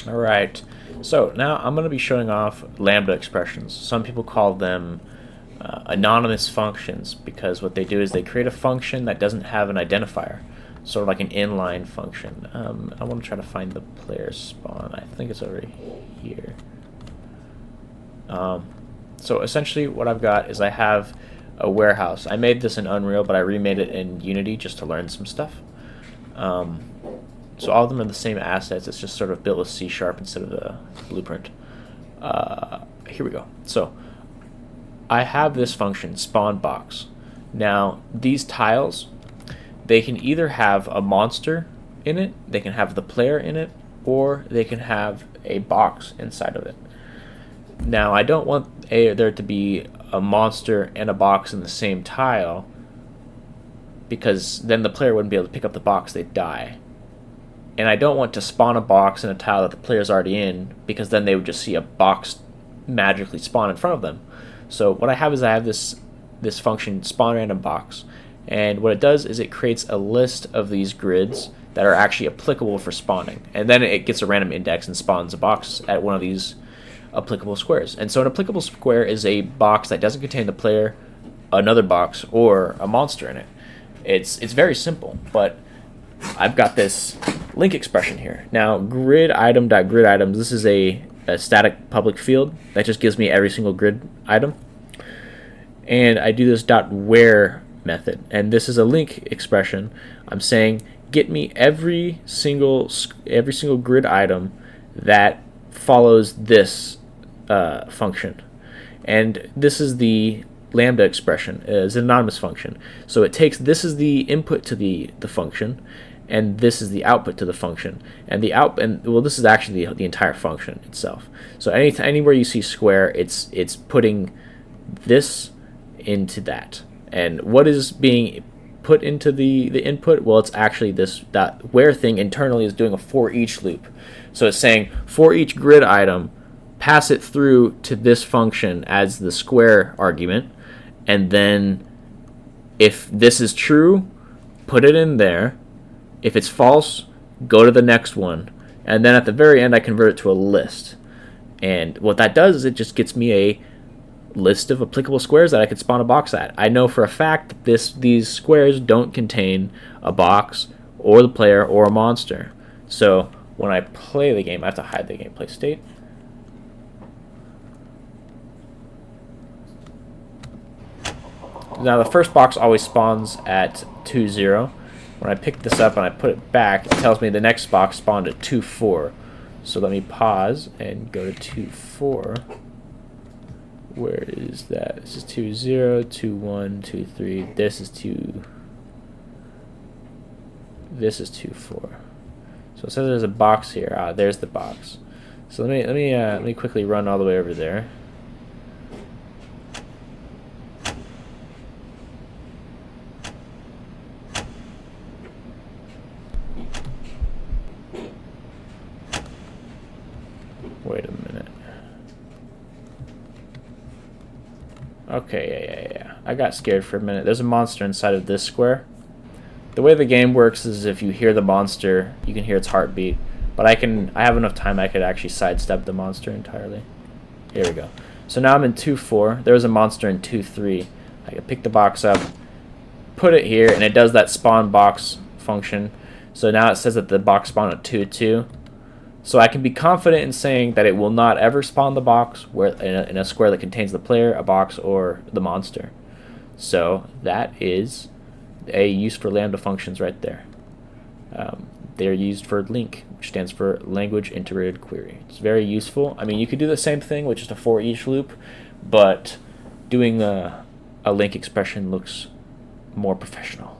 Alright, so now I'm going to be showing off Lambda expressions. Some people call them anonymous functions because what they do is they create a function that doesn't have an identifier, sort of like an inline function. I want to try to find the player spawn. I think it's over here. So essentially what I've got is I have a warehouse. I made this in Unreal, but I remade it in Unity just to learn some stuff. So all of them are the same assets. It's just sort of built with C# instead of the blueprint. Here we go. So I have this function, spawn box. Now these tiles, they can either have a monster in it, they can have the player in it, or they can have a box inside of it. Now I don't want there to be a monster and a box in the same tile, because then the player wouldn't be able to pick up the box, they'd die. And I don't want to spawn a box in a tile that the player's already in, because then they would just see a box magically spawn in front of them. So what I have is I have this function, spawn random box, and what it does is it creates a list of these grids that are actually applicable for spawning, and then it gets a random index and spawns a box at one of these applicable squares. And so an applicable square is a box that doesn't contain the player, another box, or a monster in it. It's very simple, but I've got this link expression here. Now grid item.grid this is a static public field that just gives me every single grid item, and I do this .where method, and this is a link expression. I'm saying get me every single grid item that follows this function, and this is the Lambda expression. Is an anonymous function, so it takes this is the input to the function, and this is the output to the function, and well, this is actually the entire function itself. So anywhere you see square, it's putting this into that. And what is being put into the input? Well, it's actually this .where thing internally is doing a for each loop. So it's saying for each grid item, pass it through to this function as the square argument, and then if this is true, put it in there. If it's false, go to the next one, and then at the very end I convert it to a list. And what that does is it just gets me a list of applicable squares that I could spawn a box at. I know for a fact that these squares don't contain a box or the player or a monster. So when I play the game, I have to hide the gameplay state. Now the first box always spawns at 2-0. When I pick this up and I put it back, it tells me the next box spawned at 2-4. So let me pause and go to 2-4. Where is that? This is 2-0, 2-1, 2-3. This is 2. This is 2-4. So it says there's a box here. Ah, there's the box. So let me quickly run all the way over there. Wait a minute. Okay, yeah. I got scared for a minute. There's a monster inside of this square. The way the game works is if you hear the monster, you can hear its heartbeat. But I have enough time I could actually sidestep the monster entirely. Here we go. So now I'm in 2-4. There was a monster in 2-3. I can pick the box up, put it here, and it does that spawn box function. So now it says that the box spawned at 2-2. So I can be confident in saying that it will not ever spawn the box in a square that contains the player, a box, or the monster. So that is a use for Lambda functions right there. They're used for LINQ, which stands for Language Integrated Query. It's very useful. I mean, you could do the same thing with just a for each loop, but doing a LINQ expression looks more professional.